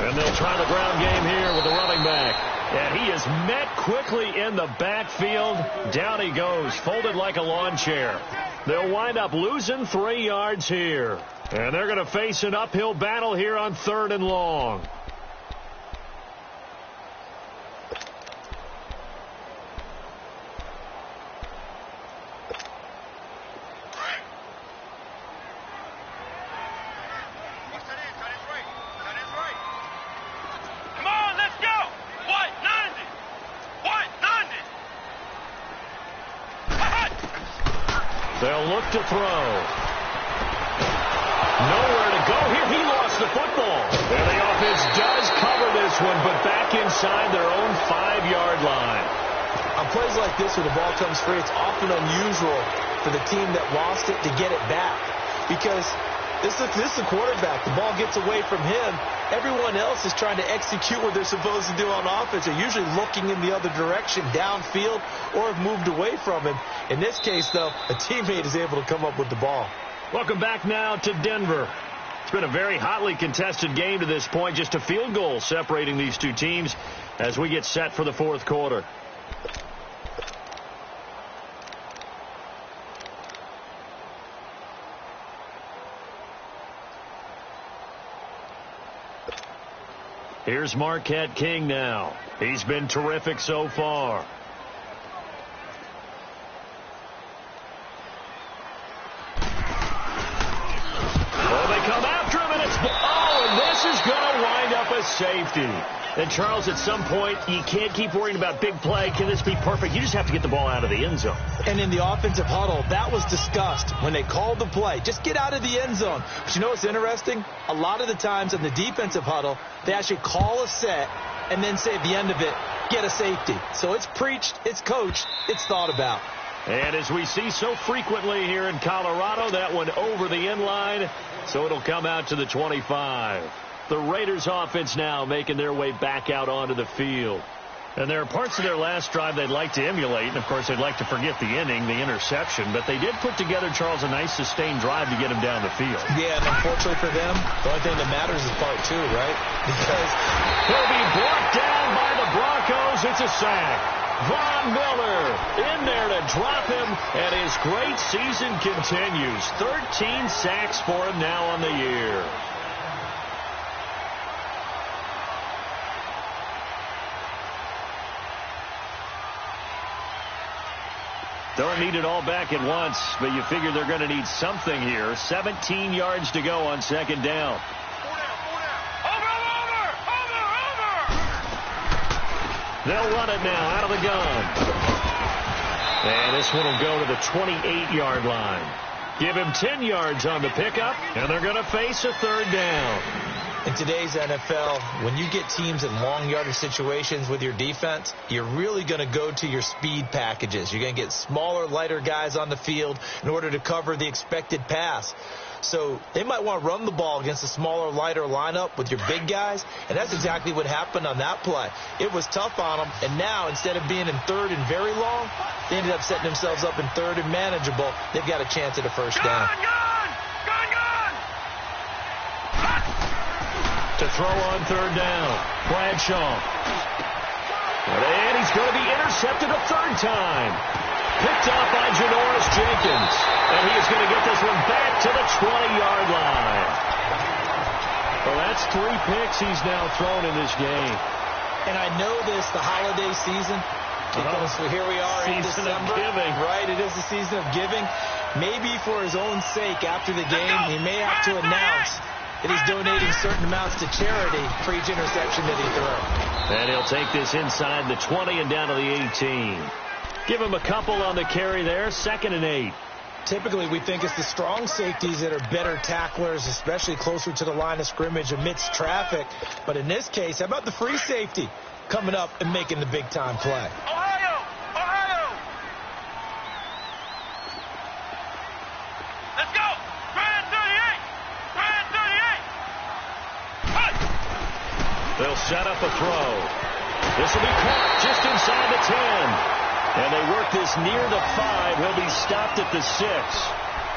And they'll try the ground game here with the running back. And he is met quickly in the backfield. Down he goes, folded like a lawn chair. They'll wind up losing 3 yards here. And they're going to face an uphill battle here on 3rd and long. They'll look to throw. Nowhere to go here. He lost the football. And the offense does cover this one, but back inside their own 5-yard line. On plays like this where the ball comes free, it's often unusual for the team that lost it to get it back. Because this is the quarterback. The ball gets away from him. Everyone else is trying to execute what they're supposed to do on offense. They're usually looking in the other direction, downfield, or have moved away from him. In this case, though, a teammate is able to come up with the ball. Welcome back now to Denver. It's been a very hotly contested game to this point. Just a field goal separating these two teams as we get set for the 4th quarter. Here's Marquette King now. He's been terrific so far. Oh, they come after him, and it's... Oh, and this is going to wind up a safety. And, Charles, at some point, you can't keep worrying about big play. Can this be perfect? You just have to get the ball out of the end zone. And in the offensive huddle, that was discussed when they called the play. Just get out of the end zone. But you know what's interesting? A lot of the times in the defensive huddle, they actually call a set and then say at the end of it, get a safety. So it's preached, it's coached, it's thought about. And as we see so frequently here in Colorado, that one over the end line, so it'll come out to the 25. The Raiders offense now making their way back out onto the field. And there are parts of their last drive they'd like to emulate. And, of course, they'd like to forget the inning, the interception. But they did put together, Charles, a nice sustained drive to get him down the field. Yeah, and unfortunately for them, the only thing that matters is part 2, right? Because he'll be brought down by the Broncos. It's a sack. Von Miller in there to drop him. And his great season continues. 13 sacks for him now on the year. Don't need it all back at once, but you figure they're going to need something here. 17 yards to go on 2nd down. Over! They'll run it now out of the gun. And this one will go to the 28-yard line. Give him 10 yards on the pickup, and they're going to face a 3rd down. In today's NFL, when you get teams in long yardage situations with your defense, you're really going to go to your speed packages. You're going to get smaller, lighter guys on the field in order to cover the expected pass. So they might want to run the ball against a smaller, lighter lineup with your big guys, and that's exactly what happened on that play. It was tough on them, and now instead of being in 3rd and very long, they ended up setting themselves up in 3rd and manageable. They've got a chance at a 1st down. To throw on 3rd down, Bradshaw. And he's going to be intercepted a 3rd time. Picked off by Janoris Jenkins. And he is going to get this one back to the 20-yard line. Well, that's 3 picks he's now thrown in this game. And I know this, the holiday season, because here we are in December. Season of giving. Right, it is the season of giving. Maybe for his own sake after the game, he may have to announce that he's donating certain amounts to charity for each interception that he throws. And he'll take this inside the 20 and down to the 18. Give him a couple on the carry there, 2nd and 8. Typically, we think it's the strong safeties that are better tacklers, especially closer to the line of scrimmage amidst traffic. But in this case, how about the free safety coming up and making the big-time play? Ohio! Let's go! Brand 38! They'll set up a throw. This will be caught just inside the 10. And they work this near the 5. He'll be stopped at the 6.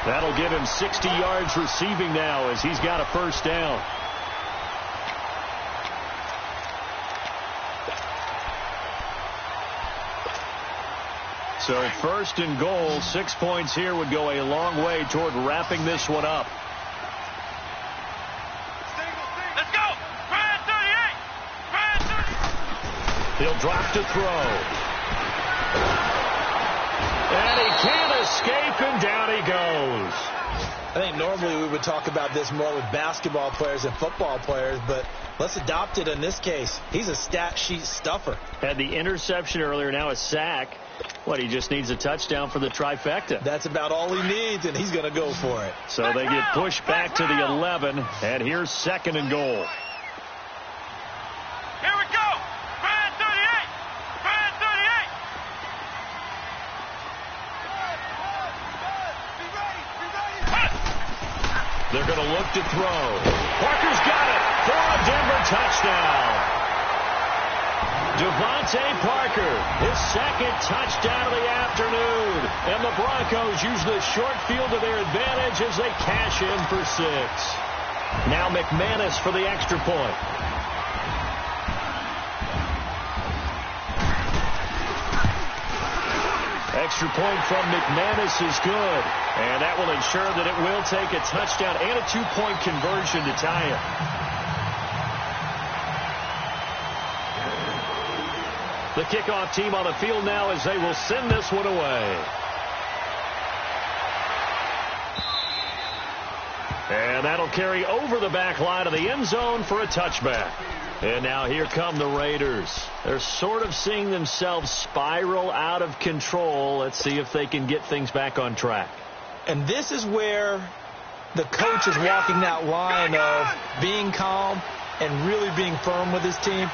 That'll give him 60 yards receiving now as he's got a 1st down. So first and goal, 6 points here would go a long way toward wrapping this one up. Let's go! Brad 38! Brad 38! He'll drop to throw. And he can't escape, and down he goes. I think normally we would talk about this more with basketball players and football players, but let's adopt it in this case. He's a stat sheet stuffer. Had the interception earlier, now a sack. What, he just needs a touchdown for the trifecta. That's about all he needs, and he's going to go for it. So they get pushed back to the 11, and here's second and goal. Here we go! Brad 38! Brad 38! Be ready! Be ready! They're going to look to throw. Parker's got it for a Denver touchdown. Devontae Parker, his second touchdown of the afternoon. And the Broncos use the short field to their advantage as they cash in for 6. Now McManus for the extra point. Extra point from McManus is good. And that will ensure that it will take a touchdown and a 2-point conversion to tie it. The kickoff team on the field now as they will send this one away. And that'll carry over the back line of the end zone for a touchback. And now here come the Raiders. They're sort of seeing themselves spiral out of control. Let's see if they can get things back on track. And this is where the coach is walking that line of being calm and really being firm with his team.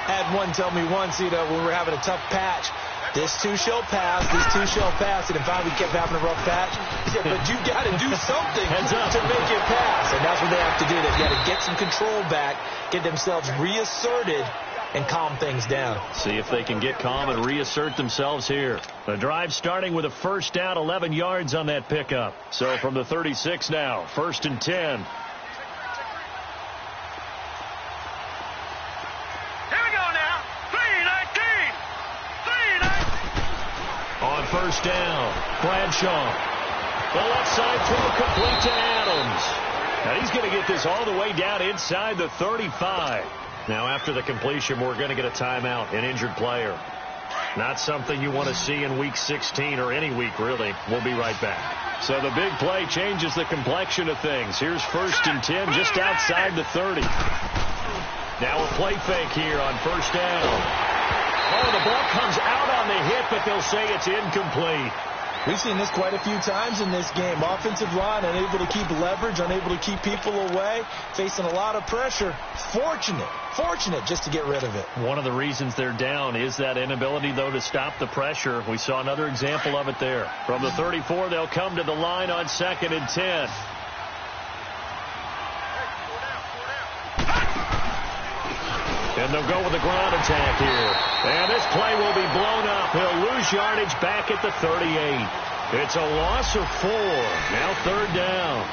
Had one tell me once, when we were having a tough patch, this too shall pass, this too shall pass. And finally we kept having a rough patch. He said, but you got to do something to make it pass. And that's what they have to do. They've got to get some control back, get themselves reasserted, and calm things down. See if they can get calm and reassert themselves here. The drive starting with a first down, 11 yards on that pickup. So from the 36 now, 1st and 10. On first down, Bradshaw. The left side throw complete to Adams. Now he's going to get this all the way down inside the 35. Now after the completion, we're going to get a timeout, an injured player. Not something you want to see in Week 16 or any week, really. We'll be right back. So the big play changes the complexion of things. Here's 1st and 10 just outside the 30. Now a play fake here on first down. Oh, the ball comes out on the hit, but they'll say it's incomplete. We've seen this quite a few times in this game. Offensive line unable to keep leverage, unable to keep people away, facing a lot of pressure. Fortunate just to get rid of it. One of the reasons they're down is that inability, though, to stop the pressure. We saw another example of it there. From the 34, they'll come to the line on 2nd and 10. And they'll go with a ground attack here. And this play will be blown up. He'll lose yardage back at the 38. It's a loss of 4. Now 3rd down.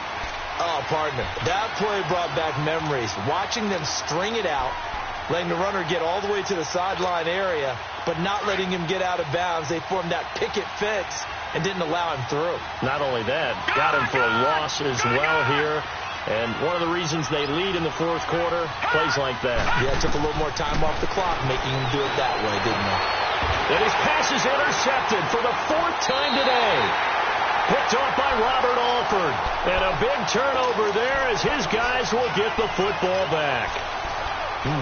Oh, partner, that play brought back memories. Watching them string it out, letting the runner get all the way to the sideline area, but not letting him get out of bounds. They formed that picket fence and didn't allow him through. Not only that, got him for a loss as well here. And one of the reasons they lead in the 4th quarter, plays like that. Yeah, it took a little more time off the clock making him do it that way, didn't it? And his pass is intercepted for the 4th time today. Picked off by Robert Alford. And a big turnover there as his guys will get the football back.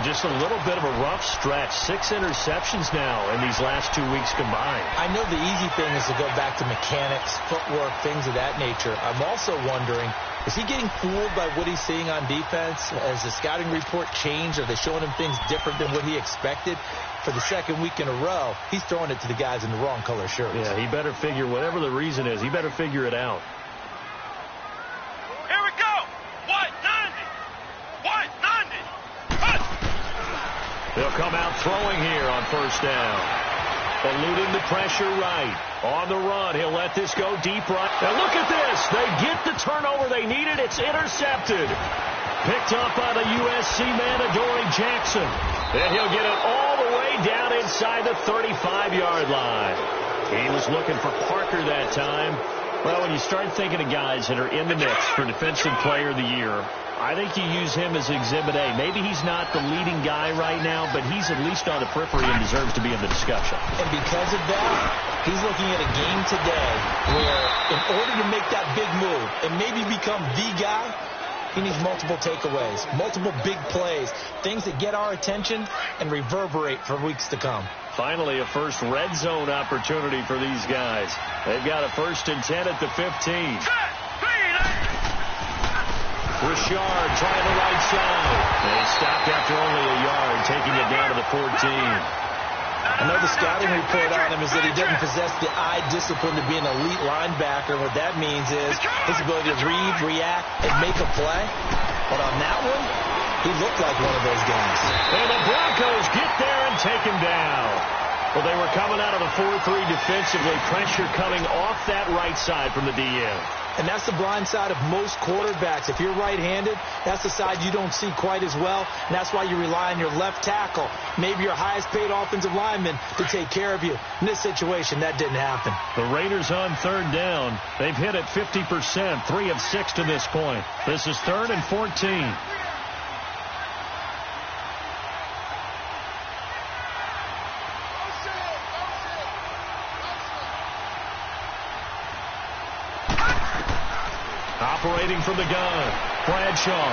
Just a little bit of a rough stretch. 6 interceptions now in these last 2 weeks combined. I know the easy thing is to go back to mechanics, footwork, things of that nature. I'm also wondering, is he getting fooled by what he's seeing on defense? Has the scouting report changed? Are they showing him things different than what he expected? For the 2nd week in a row, he's throwing it to the guys in the wrong color shirts. Yeah, he better figure, whatever the reason is, he better figure it out. Here we go! White 90! White 90! Cut! They'll come out throwing here on first down. Eluding the pressure right. On the run, he'll let this go deep right. Now look at this. They get the turnover they needed. It's intercepted. Picked up by the USC man, Adoree Jackson. And he'll get it all the way down inside the 35-yard line. He was looking for Parker that time. Well, when you start thinking of guys that are in the mix for Defensive Player of the Year, I think you use him as Exhibit A. Maybe he's not the leading guy right now, but he's at least on the periphery and deserves to be in the discussion. And because of that, he's looking at a game today where in order to make that big move and maybe become the guy, he needs multiple takeaways, multiple big plays, things that get our attention and reverberate for weeks to come. Finally, a first red zone opportunity for these guys. They've got a 1st and 10 at the 15. Richard trying the right side. They stopped after only a yard, taking it down to the 14. I know the scouting report on him is that he doesn't possess the eye discipline to be an elite linebacker. What that means is his ability to read, react, and make a play. But on that one, he looked like one of those guys. And the Broncos get there and take him down. Well, they were coming out of the 4-3 defensively. Pressure coming off that right side from the DN. And that's the blind side of most quarterbacks. If you're right-handed, that's the side you don't see quite as well. And that's why you rely on your left tackle, maybe your highest-paid offensive lineman, to take care of you. In this situation, that didn't happen. The Raiders on 3rd down. They've hit it 50%, 3 of 6 to this point. This is 3rd and 14. Operating from the gun, Bradshaw.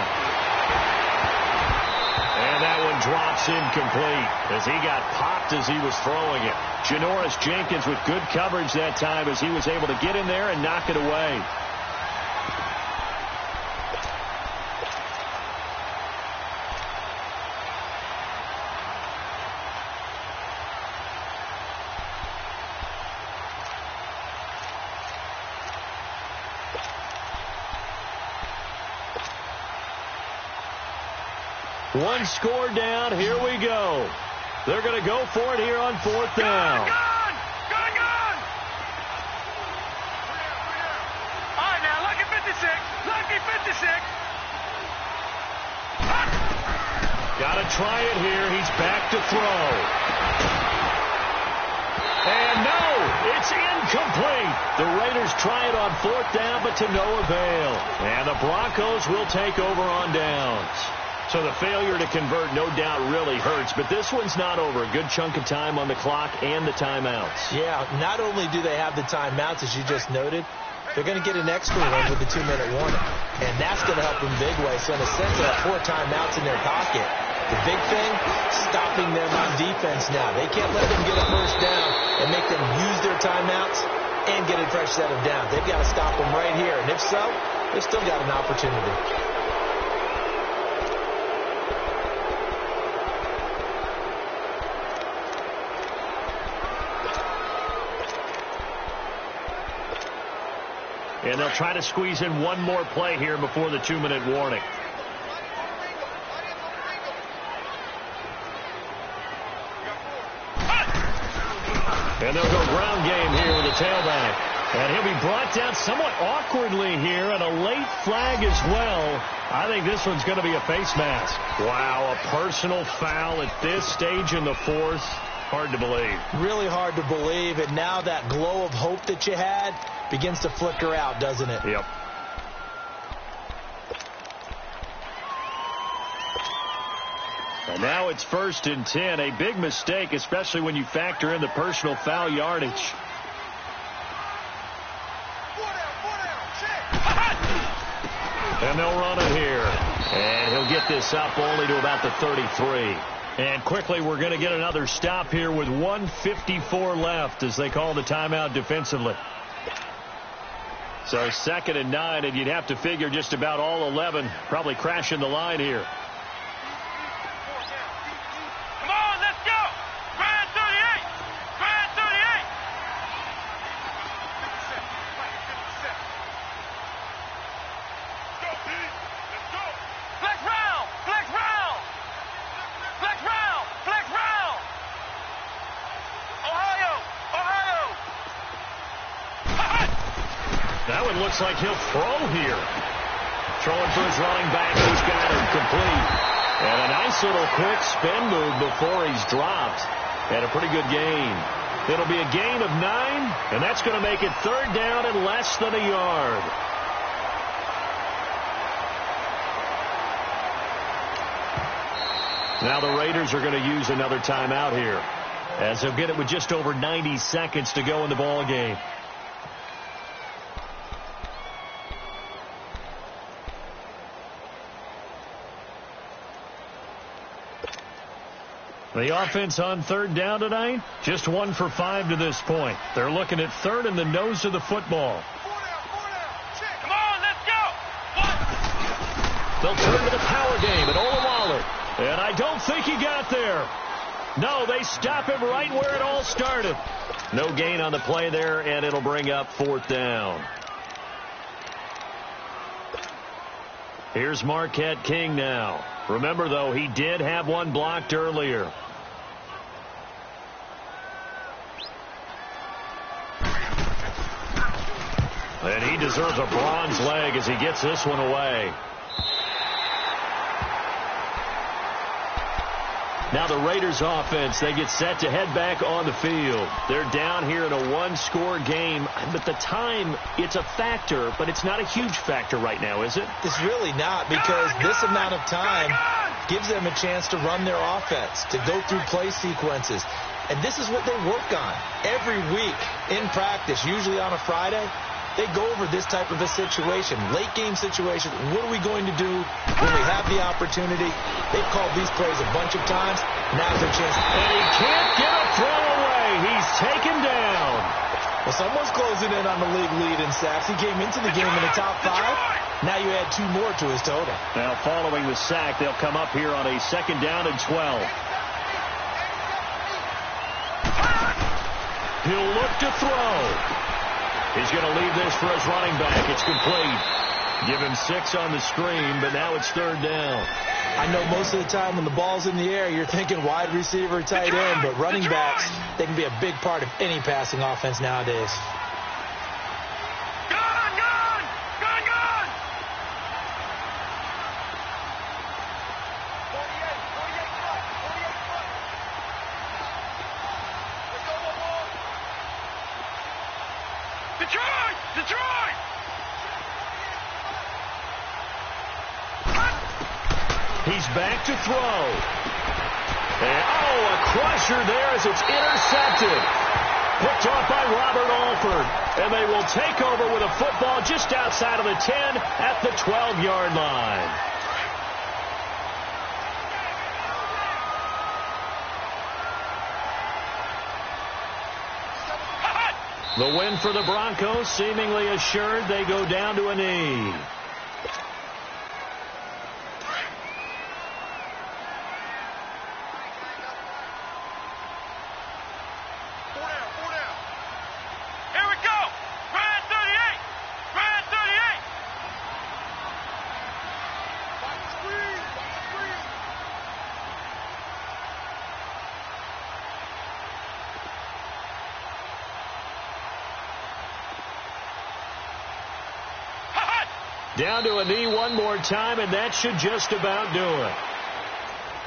And that one drops incomplete as he got popped as he was throwing it. Janoris Jenkins with good coverage that time as he was able to get in there and knock it away. One score down. Here we go. They're going to go for it here on 4th down. Gun! All right, now, lucky 56. Lucky 56. Got to try it here. He's back to throw. And no, it's incomplete. The Raiders try it on 4th down, but to no avail. And the Broncos will take over on downs. So the failure to convert, no doubt, really hurts. But this one's not over. A good chunk of time on the clock and the timeouts. Yeah, not only do they have the timeouts, as you just noted, they're going to get an extra one with the 2-minute warning. And that's going to help them big way. So in a sense, they have 4 timeouts in their pocket. The big thing, stopping them on defense now. They can't let them get a first down and make them use their timeouts and get a fresh set of downs. They've got to stop them right here. And if so, they've still got an opportunity. And they'll try to squeeze in one more play here before the 2-minute warning. And they'll go ground game here with a tailback. And he'll be brought down somewhat awkwardly here, and a late flag as well. I think this one's going to be a face mask. Wow, a personal foul at this stage in the 4th. Hard to believe. Really hard to believe, and now that glow of hope that you had begins to flicker out, doesn't it? Yep. And now it's 1st and 10. A big mistake, especially when you factor in the personal foul yardage. And they'll run it here. And he'll get this up only to about the 33. And quickly, we're going to get another stop here with 1:54 left as they call the timeout defensively. So 2nd and 9, and you'd have to figure just about all 11 probably crashing the line here. Come on, let's go. Grand 38. Grand 38. Go, Pete. Let's go. Flex round. Flex round. Flex round. Flex round. Ohio. Ohio. That one looks like he'll throw here. Throwing for his running back. He's got him complete. And a nice little quick spin move before he's dropped. And a pretty good gain. It'll be a gain of 9, and that's going to make it 3rd down and less than a yard. Now the Raiders are going to use another timeout here, as they'll get it with just over 90 seconds to go in the ball game. The offense on 3rd down tonight, just 1 for 5 to this point. They're looking at 3rd and the nose of the football. Come on, let's go. They'll turn to the power game at Olawale. And I don't think he got there. No, they stop him right where it all started. No gain on the play there, and it'll bring up 4th down. Here's Marquette King now. Remember, though, he did have one blocked earlier. And he deserves a bronze leg as he gets this one away. Now the Raiders offense, they get set to head back on the field. They're down here in a 1-score game. But the time, it's a factor, but it's not a huge factor right now, is it? It's really not, because this amount of time gives them a chance to run their offense, to go through play sequences. And this is what they work on every week in practice, usually on a Friday. They go over this type of a situation, late game situation. What are we going to do when we have the opportunity? They've called these plays a bunch of times. Now's their chance. And he can't get a throw away. He's taken down. Well, someone's closing in on the league lead in sacks. He came into the game in the top 5. Now you add 2 more to his total. Now following the sack, they'll come up here on a 2nd down and 12. He'll look to throw. He's going to leave this for his running back. It's complete. Give him 6 on the screen, but now it's 3rd down. I know most of the time when the ball's in the air, you're thinking wide receiver, tight end, but running backs, they can be a big part of any passing offense nowadays. Detroit! He's back to throw. And, a crusher there as it's intercepted. Picked off by Robert Alford. And they will take over with a football just outside of the 10 at the 12-yard line. The win for the Broncos seemingly assured. They go down to a knee. Here we go. Brad 38. Brad 38. Down to a knee one more time, and that should just about do it.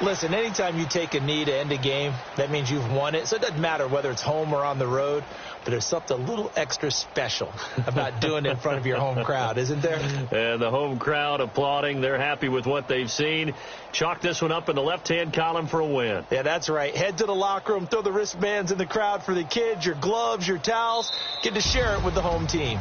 Listen, anytime you take a knee to end a game, that means you've won it. So it doesn't matter whether it's home or on the road, but there's something a little extra special about doing it in front of your home crowd, isn't there? And the home crowd applauding. They're happy with what they've seen. Chalk this one up in the left-hand column for a win. Yeah, that's right. Head to the locker room, throw the wristbands in the crowd for the kids, your gloves, your towels. Get to share it with the home team.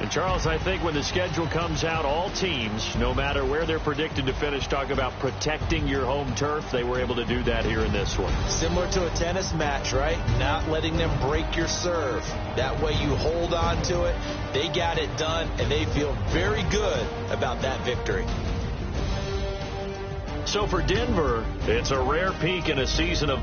And, Charles, I think when the schedule comes out, all teams, no matter where they're predicted to finish, talk about protecting your home turf. They were able to do that here in this one. Similar to a tennis match, right? Not letting them break your serve. That way you hold on to it. They got it done, and they feel very good about that victory. So for Denver, it's a rare peak in a season of